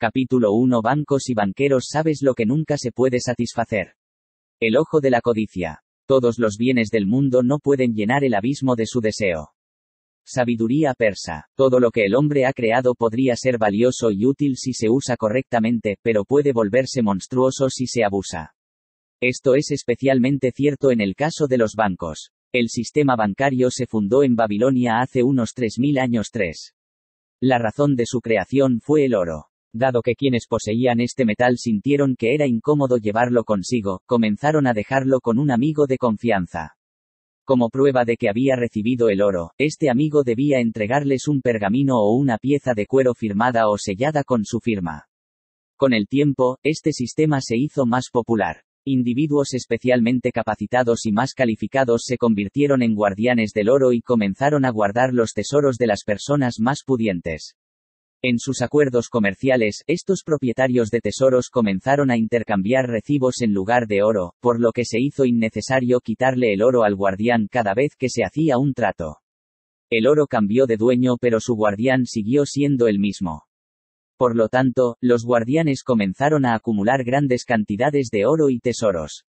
Capítulo 1. Bancos y banqueros. ¿Sabes lo que nunca se puede satisfacer? El ojo de la codicia. Todos los bienes del mundo no pueden llenar el abismo de su deseo. Sabiduría persa. Todo lo que el hombre ha creado podría ser valioso y útil si se usa correctamente, pero puede volverse monstruoso si se abusa. Esto es especialmente cierto en el caso de los bancos. El sistema bancario se fundó en Babilonia hace unos 3000 años. La razón de su creación fue el oro. Dado que quienes poseían este metal sintieron que era incómodo llevarlo consigo, comenzaron a dejarlo con un amigo de confianza. Como prueba de que había recibido el oro, este amigo debía entregarles un pergamino o una pieza de cuero firmada o sellada con su firma. Con el tiempo, este sistema se hizo más popular. Individuos especialmente capacitados y más calificados se convirtieron en guardianes del oro y comenzaron a guardar los tesoros de las personas más pudientes. En sus acuerdos comerciales, estos propietarios de tesoros comenzaron a intercambiar recibos en lugar de oro, por lo que se hizo innecesario quitarle el oro al guardián cada vez que se hacía un trato. El oro cambió de dueño, pero su guardián siguió siendo el mismo. Por lo tanto, los guardianes comenzaron a acumular grandes cantidades de oro y tesoros.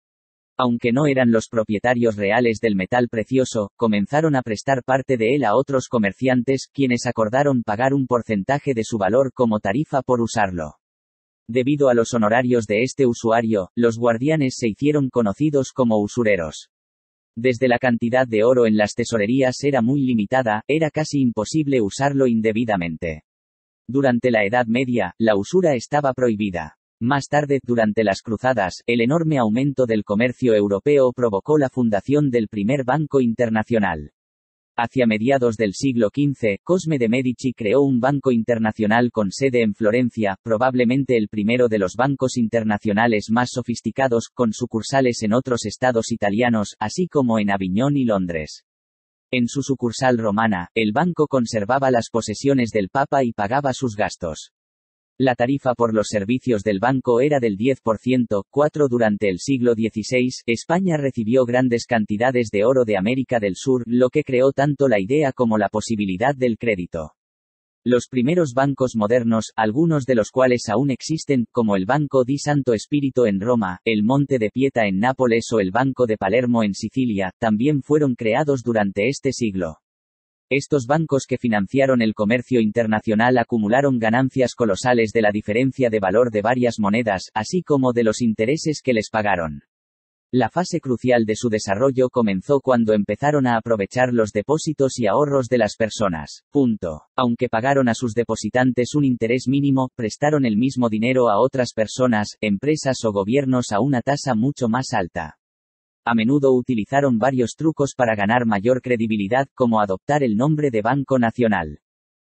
Aunque no eran los propietarios reales del metal precioso, comenzaron a prestar parte de él a otros comerciantes, quienes acordaron pagar un porcentaje de su valor como tarifa por usarlo. Debido a los honorarios de este usuario, los guardianes se hicieron conocidos como usureros. Desde la cantidad de oro en las tesorerías era muy limitada, era casi imposible usarlo indebidamente. Durante la Edad Media, la usura estaba prohibida. Más tarde, durante las Cruzadas, el enorme aumento del comercio europeo provocó la fundación del primer banco internacional. Hacia mediados del siglo XV, Cosme de Medici creó un banco internacional con sede en Florencia, probablemente el primero de los bancos internacionales más sofisticados, con sucursales en otros estados italianos, así como en Aviñón y Londres. En su sucursal romana, el banco conservaba las posesiones del Papa y pagaba sus gastos. La tarifa por los servicios del banco era del 10%. Durante el siglo XVI, España recibió grandes cantidades de oro de América del Sur, lo que creó tanto la idea como la posibilidad del crédito. Los primeros bancos modernos, algunos de los cuales aún existen, como el Banco di Santo Spirito en Roma, el Monte de Pieta en Nápoles o el Banco de Palermo en Sicilia, también fueron creados durante este siglo. Estos bancos que financiaron el comercio internacional acumularon ganancias colosales de la diferencia de valor de varias monedas, así como de los intereses que les pagaron. La fase crucial de su desarrollo comenzó cuando empezaron a aprovechar los depósitos y ahorros de las personas. Aunque pagaron a sus depositantes un interés mínimo, prestaron el mismo dinero a otras personas, empresas o gobiernos a una tasa mucho más alta. A menudo utilizaron varios trucos para ganar mayor credibilidad, como adoptar el nombre de Banco Nacional.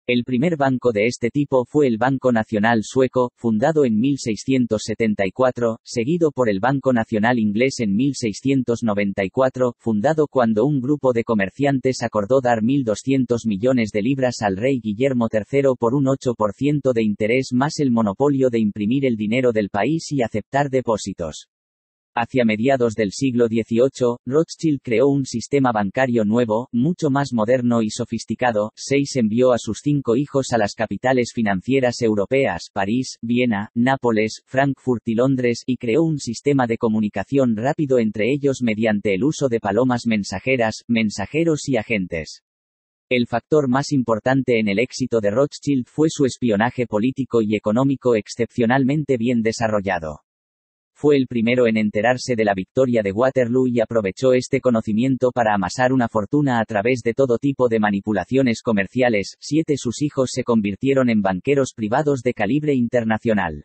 El primer banco de este tipo fue el Banco Nacional Sueco, fundado en 1674, seguido por el Banco Nacional Inglés en 1694, fundado cuando un grupo de comerciantes acordó dar 1.200 millones de libras al rey Guillermo III por un 8% de interés más el monopolio de imprimir el dinero del país y aceptar depósitos. Hacia mediados del siglo XVIII, Rothschild creó un sistema bancario nuevo, mucho más moderno y sofisticado. Envió a sus 5 hijos a las capitales financieras europeas, París, Viena, Nápoles, Frankfurt y Londres, y creó un sistema de comunicación rápido entre ellos mediante el uso de palomas mensajeras, mensajeros y agentes. El factor más importante en el éxito de Rothschild fue su espionaje político y económico excepcionalmente bien desarrollado. Fue el primero en enterarse de la victoria de Waterloo y aprovechó este conocimiento para amasar una fortuna a través de todo tipo de manipulaciones comerciales. Sus hijos se convirtieron en banqueros privados de calibre internacional.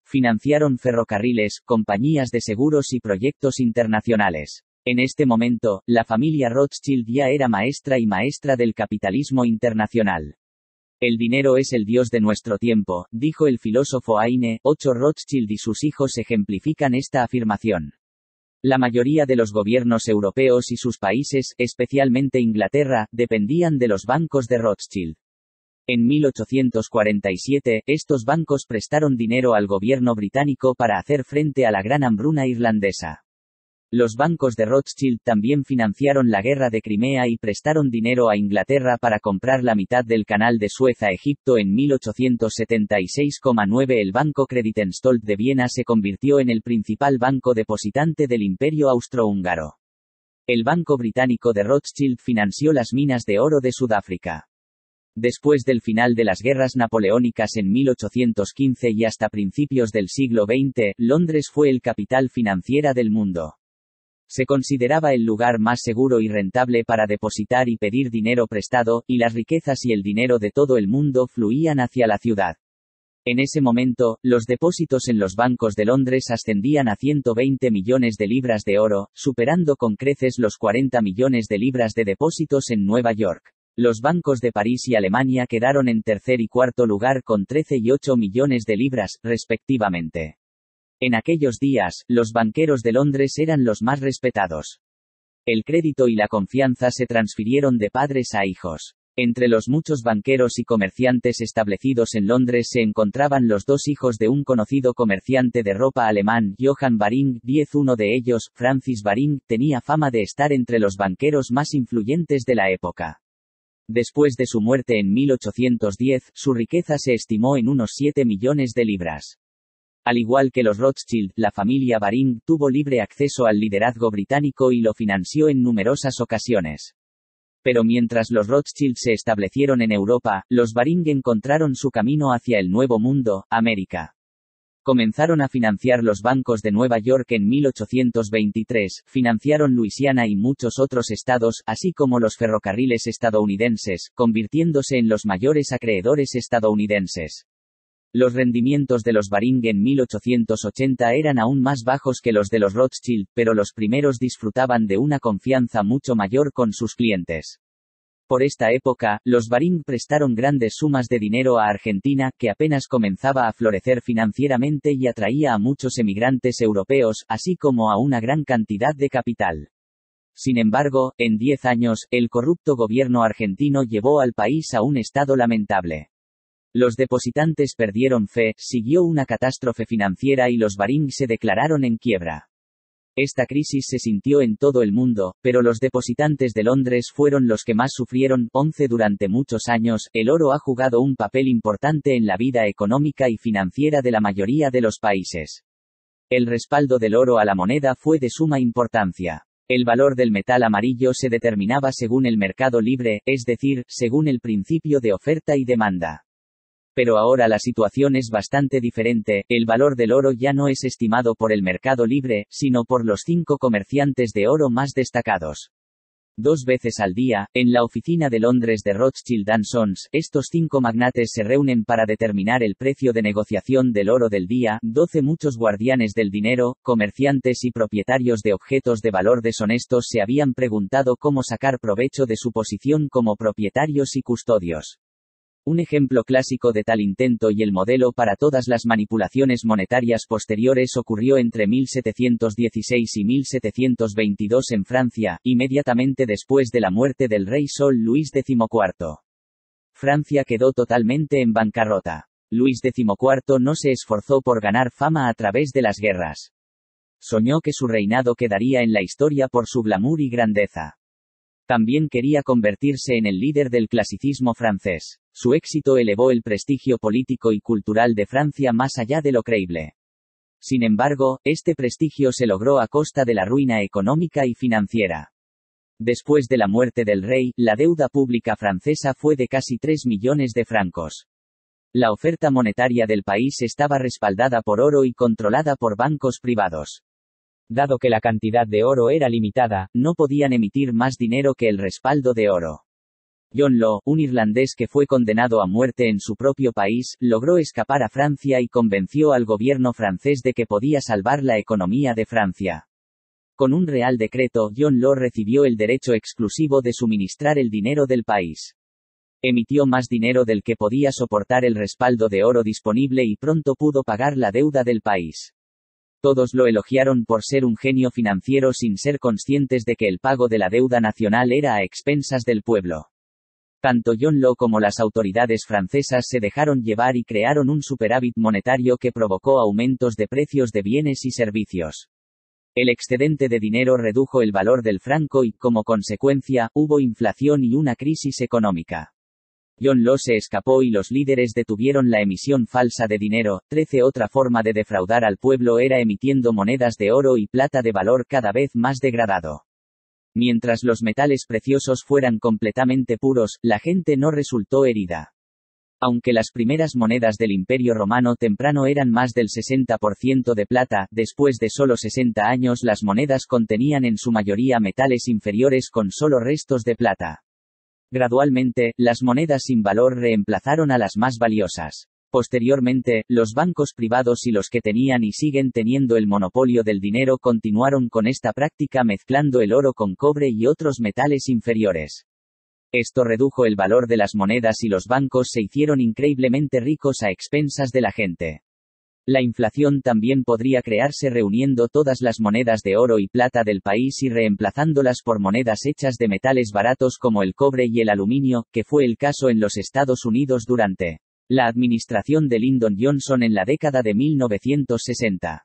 Financiaron ferrocarriles, compañías de seguros y proyectos internacionales. En este momento, la familia Rothschild ya era maestra y maestra del capitalismo internacional. El dinero es el dios de nuestro tiempo, dijo el filósofo Heine. Rothschild y sus hijos ejemplifican esta afirmación. La mayoría de los gobiernos europeos y sus países, especialmente Inglaterra, dependían de los bancos de Rothschild. En 1847, estos bancos prestaron dinero al gobierno británico para hacer frente a la gran hambruna irlandesa. Los bancos de Rothschild también financiaron la guerra de Crimea y prestaron dinero a Inglaterra para comprar la mitad del canal de Suez a Egipto en 1876,9. El Banco Creditenstolz de Viena se convirtió en el principal banco depositante del Imperio Austrohúngaro. El Banco Británico de Rothschild financió las minas de oro de Sudáfrica. Después del final de las guerras napoleónicas en 1815 y hasta principios del siglo XX, Londres fue el capital financiera del mundo. Se consideraba el lugar más seguro y rentable para depositar y pedir dinero prestado, y las riquezas y el dinero de todo el mundo fluían hacia la ciudad. En ese momento, los depósitos en los bancos de Londres ascendían a 120 millones de libras de oro, superando con creces los 40 millones de libras de depósitos en Nueva York. Los bancos de París y Alemania quedaron en tercer y cuarto lugar con 13 y 8 millones de libras, respectivamente. En aquellos días, los banqueros de Londres eran los más respetados. El crédito y la confianza se transfirieron de padres a hijos. Entre los muchos banqueros y comerciantes establecidos en Londres se encontraban los dos hijos de un conocido comerciante de ropa alemán, Johann Baring. Uno de ellos, Francis Baring, tenía fama de estar entre los banqueros más influyentes de la época. Después de su muerte en 1810, su riqueza se estimó en unos 7 millones de libras. Al igual que los Rothschild, la familia Baring tuvo libre acceso al liderazgo británico y lo financió en numerosas ocasiones. Pero mientras los Rothschild se establecieron en Europa, los Baring encontraron su camino hacia el Nuevo Mundo, América. Comenzaron a financiar los bancos de Nueva York en 1823, financiaron Luisiana y muchos otros estados, así como los ferrocarriles estadounidenses, convirtiéndose en los mayores acreedores estadounidenses. Los rendimientos de los Baring en 1880 eran aún más bajos que los de los Rothschild, pero los primeros disfrutaban de una confianza mucho mayor con sus clientes. Por esta época, los Baring prestaron grandes sumas de dinero a Argentina, que apenas comenzaba a florecer financieramente y atraía a muchos emigrantes europeos, así como a una gran cantidad de capital. Sin embargo, en 10 años, el corrupto gobierno argentino llevó al país a un estado lamentable. Los depositantes perdieron fe, siguió una catástrofe financiera y los Baring se declararon en quiebra. Esta crisis se sintió en todo el mundo, pero los depositantes de Londres fueron los que más sufrieron. Durante muchos años, el oro ha jugado un papel importante en la vida económica y financiera de la mayoría de los países. El respaldo del oro a la moneda fue de suma importancia. El valor del metal amarillo se determinaba según el mercado libre, es decir, según el principio de oferta y demanda. Pero ahora la situación es bastante diferente, el valor del oro ya no es estimado por el mercado libre, sino por los 5 comerciantes de oro más destacados. 2 veces al día, en la oficina de Londres de Rothschild & Sons, estos 5 magnates se reúnen para determinar el precio de negociación del oro del día. Muchos guardianes del dinero, comerciantes y propietarios de objetos de valor deshonestos se habían preguntado cómo sacar provecho de su posición como propietarios y custodios. Un ejemplo clásico de tal intento y el modelo para todas las manipulaciones monetarias posteriores ocurrió entre 1716 y 1722 en Francia, inmediatamente después de la muerte del rey Sol Luis XIV. Francia quedó totalmente en bancarrota. Luis XIV no se esforzó por ganar fama a través de las guerras. Soñó que su reinado quedaría en la historia por su glamour y grandeza. También quería convertirse en el líder del clasicismo francés. Su éxito elevó el prestigio político y cultural de Francia más allá de lo creíble. Sin embargo, este prestigio se logró a costa de la ruina económica y financiera. Después de la muerte del rey, la deuda pública francesa fue de casi 3 millones de francos. La oferta monetaria del país estaba respaldada por oro y controlada por bancos privados. Dado que la cantidad de oro era limitada, no podían emitir más dinero que el respaldo de oro. John Law, un irlandés que fue condenado a muerte en su propio país, logró escapar a Francia y convenció al gobierno francés de que podía salvar la economía de Francia. Con un real decreto, John Law recibió el derecho exclusivo de suministrar el dinero del país. Emitió más dinero del que podía soportar el respaldo de oro disponible y pronto pudo pagar la deuda del país. Todos lo elogiaron por ser un genio financiero sin ser conscientes de que el pago de la deuda nacional era a expensas del pueblo. Tanto John Law como las autoridades francesas se dejaron llevar y crearon un superávit monetario que provocó aumentos de precios de bienes y servicios. El excedente de dinero redujo el valor del franco y, como consecuencia, hubo inflación y una crisis económica. John Law se escapó y los líderes detuvieron la emisión falsa de dinero. 13. Otra forma de defraudar al pueblo era emitiendo monedas de oro y plata de valor cada vez más degradado. Mientras los metales preciosos fueran completamente puros, la gente no resultó herida. Aunque las primeras monedas del Imperio Romano temprano eran más del 60% de plata, después de solo 60 años las monedas contenían en su mayoría metales inferiores con solo restos de plata. Gradualmente, las monedas sin valor reemplazaron a las más valiosas. Posteriormente, los bancos privados y los que tenían y siguen teniendo el monopolio del dinero continuaron con esta práctica mezclando el oro con cobre y otros metales inferiores. Esto redujo el valor de las monedas y los bancos se hicieron increíblemente ricos a expensas de la gente. La inflación también podría crearse reuniendo todas las monedas de oro y plata del país y reemplazándolas por monedas hechas de metales baratos como el cobre y el aluminio, que fue el caso en los Estados Unidos durante la administración de Lyndon Johnson en la década de 1960.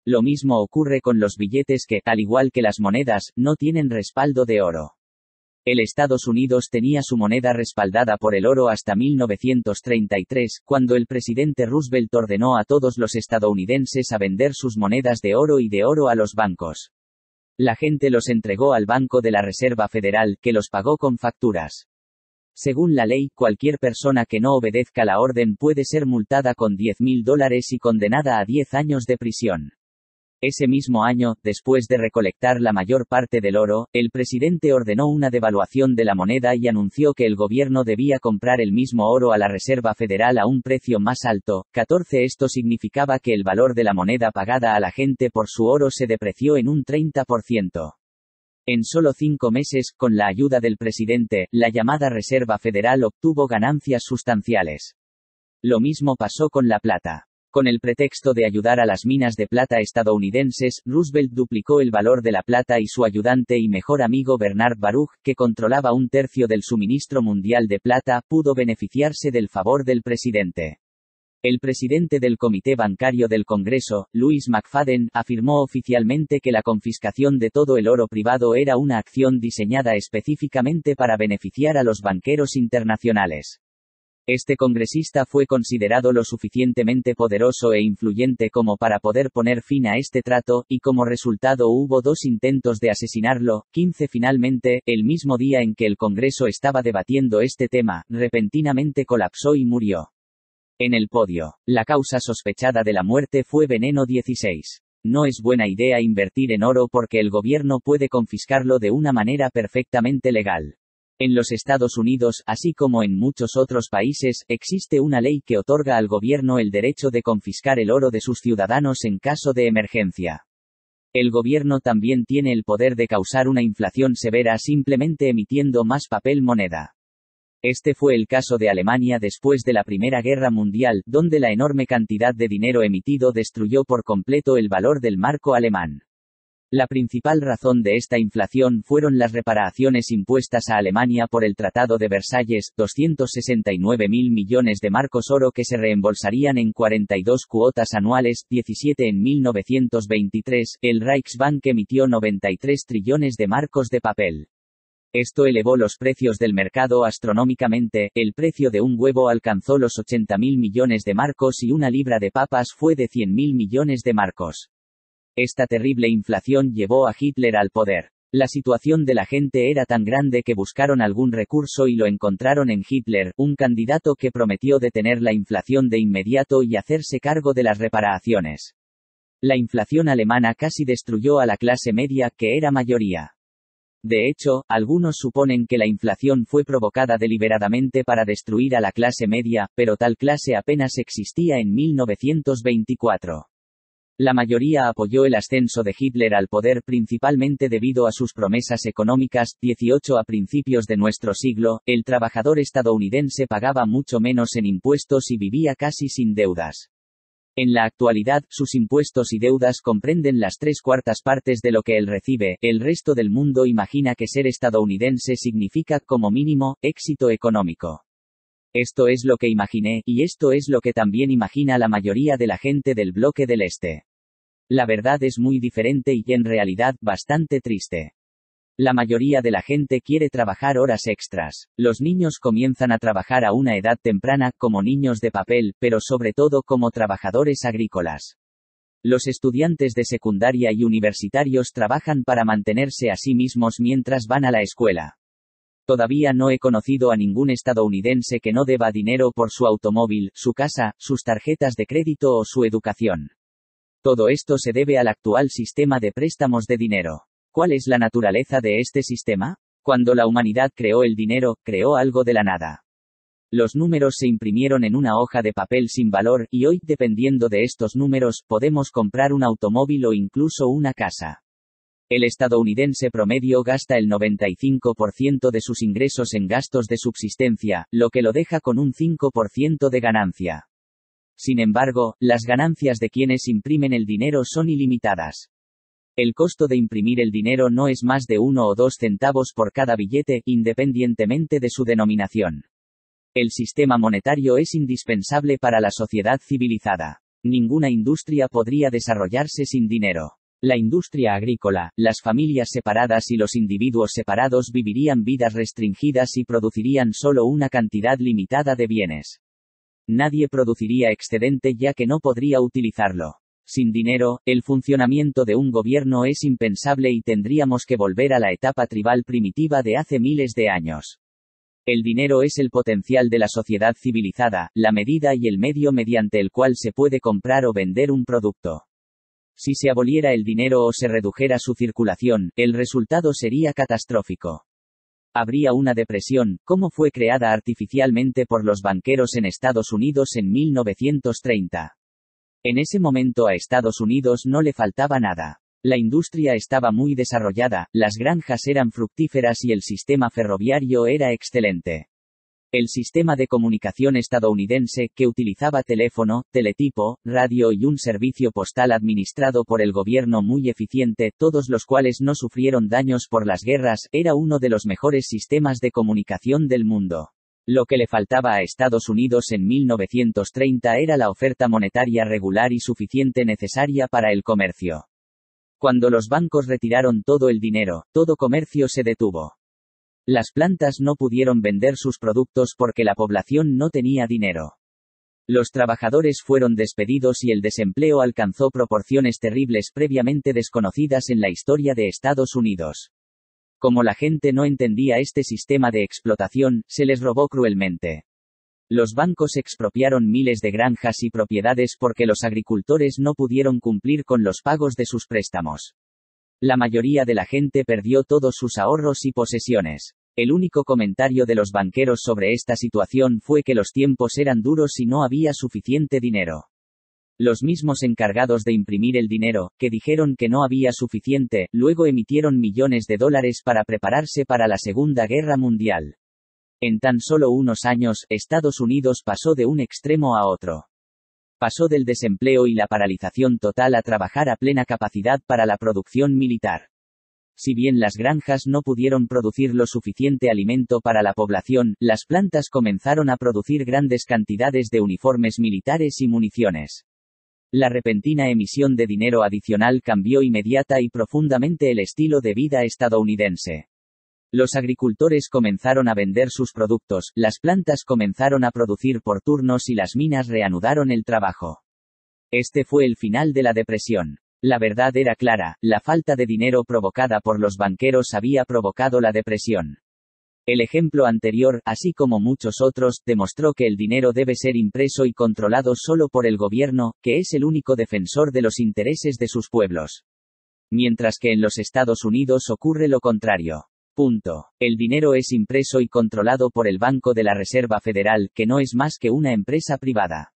Lo mismo ocurre con los billetes que, al igual que las monedas, no tienen respaldo de oro. El Estados Unidos tenía su moneda respaldada por el oro hasta 1933, cuando el presidente Roosevelt ordenó a todos los estadounidenses a vender sus monedas de oro y de oro a los bancos. La gente los entregó al Banco de la Reserva Federal, que los pagó con facturas. Según la ley, cualquier persona que no obedezca la orden puede ser multada con $10,000 y condenada a 10 años de prisión. Ese mismo año, después de recolectar la mayor parte del oro, el presidente ordenó una devaluación de la moneda y anunció que el gobierno debía comprar el mismo oro a la Reserva Federal a un precio más alto. 14. Esto significaba que el valor de la moneda pagada a la gente por su oro se depreció en un 30%. En solo 5 meses, con la ayuda del presidente, la llamada Reserva Federal obtuvo ganancias sustanciales. Lo mismo pasó con la plata. Con el pretexto de ayudar a las minas de plata estadounidenses, Roosevelt duplicó el valor de la plata y su ayudante y mejor amigo Bernard Baruch, que controlaba un tercio del suministro mundial de plata, pudo beneficiarse del favor del presidente. El presidente del Comité Bancario del Congreso, Louis McFadden, afirmó oficialmente que la confiscación de todo el oro privado era una acción diseñada específicamente para beneficiar a los banqueros internacionales. Este congresista fue considerado lo suficientemente poderoso e influyente como para poder poner fin a este trato, y como resultado hubo 2 intentos de asesinarlo. 15. Finalmente, el mismo día en que el Congreso estaba debatiendo este tema, repentinamente colapsó y murió. En el podio, la causa sospechada de la muerte fue veneno 16. No es buena idea invertir en oro porque el gobierno puede confiscarlo de una manera perfectamente legal. En los Estados Unidos, así como en muchos otros países, existe una ley que otorga al gobierno el derecho de confiscar el oro de sus ciudadanos en caso de emergencia. El gobierno también tiene el poder de causar una inflación severa simplemente emitiendo más papel moneda. Este fue el caso de Alemania después de la Primera Guerra Mundial, donde la enorme cantidad de dinero emitido destruyó por completo el valor del marco alemán. La principal razón de esta inflación fueron las reparaciones impuestas a Alemania por el Tratado de Versalles, 269.000 millones de marcos oro que se reembolsarían en 42 cuotas anuales, 17 en 1923, el Reichsbank emitió 93 trillones de marcos de papel. Esto elevó los precios del mercado astronómicamente, el precio de un huevo alcanzó los 80.000 millones de marcos y una libra de papas fue de 100.000 millones de marcos. Esta terrible inflación llevó a Hitler al poder. La situación de la gente era tan grande que buscaron algún recurso y lo encontraron en Hitler, un candidato que prometió detener la inflación de inmediato y hacerse cargo de las reparaciones. La inflación alemana casi destruyó a la clase media, que era mayoría. De hecho, algunos suponen que la inflación fue provocada deliberadamente para destruir a la clase media, pero tal clase apenas existía en 1924. La mayoría apoyó el ascenso de Hitler al poder principalmente debido a sus promesas económicas. 18. A principios de nuestro siglo, el trabajador estadounidense pagaba mucho menos en impuestos y vivía casi sin deudas. En la actualidad, sus impuestos y deudas comprenden las 3/4 partes de lo que él recibe. El resto del mundo imagina que ser estadounidense significa, como mínimo, éxito económico. Esto es lo que imaginé, y esto es lo que también imagina la mayoría de la gente del bloque del Este. La verdad es muy diferente y en realidad bastante triste. La mayoría de la gente quiere trabajar horas extras. Los niños comienzan a trabajar a una edad temprana, como niños de papel, pero sobre todo como trabajadores agrícolas. Los estudiantes de secundaria y universitarios trabajan para mantenerse a sí mismos mientras van a la escuela. Todavía no he conocido a ningún estadounidense que no deba dinero por su automóvil, su casa, sus tarjetas de crédito o su educación. Todo esto se debe al actual sistema de préstamos de dinero. ¿Cuál es la naturaleza de este sistema? Cuando la humanidad creó el dinero, creó algo de la nada. Los números se imprimieron en una hoja de papel sin valor, y hoy, dependiendo de estos números, podemos comprar un automóvil o incluso una casa. El estadounidense promedio gasta el 95% de sus ingresos en gastos de subsistencia, lo que lo deja con un 5% de ganancia. Sin embargo, las ganancias de quienes imprimen el dinero son ilimitadas. El costo de imprimir el dinero no es más de 1 o 2 centavos por cada billete, independientemente de su denominación. El sistema monetario es indispensable para la sociedad civilizada. Ninguna industria podría desarrollarse sin dinero. La industria agrícola, las familias separadas y los individuos separados vivirían vidas restringidas y producirían solo una cantidad limitada de bienes. Nadie produciría excedente ya que no podría utilizarlo. Sin dinero, el funcionamiento de un gobierno es impensable y tendríamos que volver a la etapa tribal primitiva de hace miles de años. El dinero es el potencial de la sociedad civilizada, la medida y el medio mediante el cual se puede comprar o vender un producto. Si se aboliera el dinero o se redujera su circulación, el resultado sería catastrófico. Habría una depresión, como fue creada artificialmente por los banqueros en Estados Unidos en 1930. En ese momento a Estados Unidos no le faltaba nada. La industria estaba muy desarrollada, las granjas eran fructíferas y el sistema ferroviario era excelente. El sistema de comunicación estadounidense, que utilizaba teléfono, teletipo, radio y un servicio postal administrado por el gobierno muy eficiente, todos los cuales no sufrieron daños por las guerras, era uno de los mejores sistemas de comunicación del mundo. Lo que le faltaba a Estados Unidos en 1930 era la oferta monetaria regular y suficiente necesaria para el comercio. Cuando los bancos retiraron todo el dinero, todo comercio se detuvo. Las plantas no pudieron vender sus productos porque la población no tenía dinero. Los trabajadores fueron despedidos y el desempleo alcanzó proporciones terribles previamente desconocidas en la historia de Estados Unidos. Como la gente no entendía este sistema de explotación, se les robó cruelmente. Los bancos expropiaron miles de granjas y propiedades porque los agricultores no pudieron cumplir con los pagos de sus préstamos. La mayoría de la gente perdió todos sus ahorros y posesiones. El único comentario de los banqueros sobre esta situación fue que los tiempos eran duros y no había suficiente dinero. Los mismos encargados de imprimir el dinero, que dijeron que no había suficiente, luego emitieron millones de dólares para prepararse para la Segunda Guerra Mundial. En tan solo unos años, Estados Unidos pasó de un extremo a otro. Pasó del desempleo y la paralización total a trabajar a plena capacidad para la producción militar. Si bien las granjas no pudieron producir lo suficiente alimento para la población, las plantas comenzaron a producir grandes cantidades de uniformes militares y municiones. La repentina emisión de dinero adicional cambió inmediata y profundamente el estilo de vida estadounidense. Los agricultores comenzaron a vender sus productos, las plantas comenzaron a producir por turnos y las minas reanudaron el trabajo. Este fue el final de la depresión. La verdad era clara, la falta de dinero provocada por los banqueros había provocado la depresión. El ejemplo anterior, así como muchos otros, demostró que el dinero debe ser impreso y controlado solo por el gobierno, que es el único defensor de los intereses de sus pueblos. Mientras que en los Estados Unidos ocurre lo contrario. El dinero es impreso y controlado por el Banco de la Reserva Federal, que no es más que una empresa privada.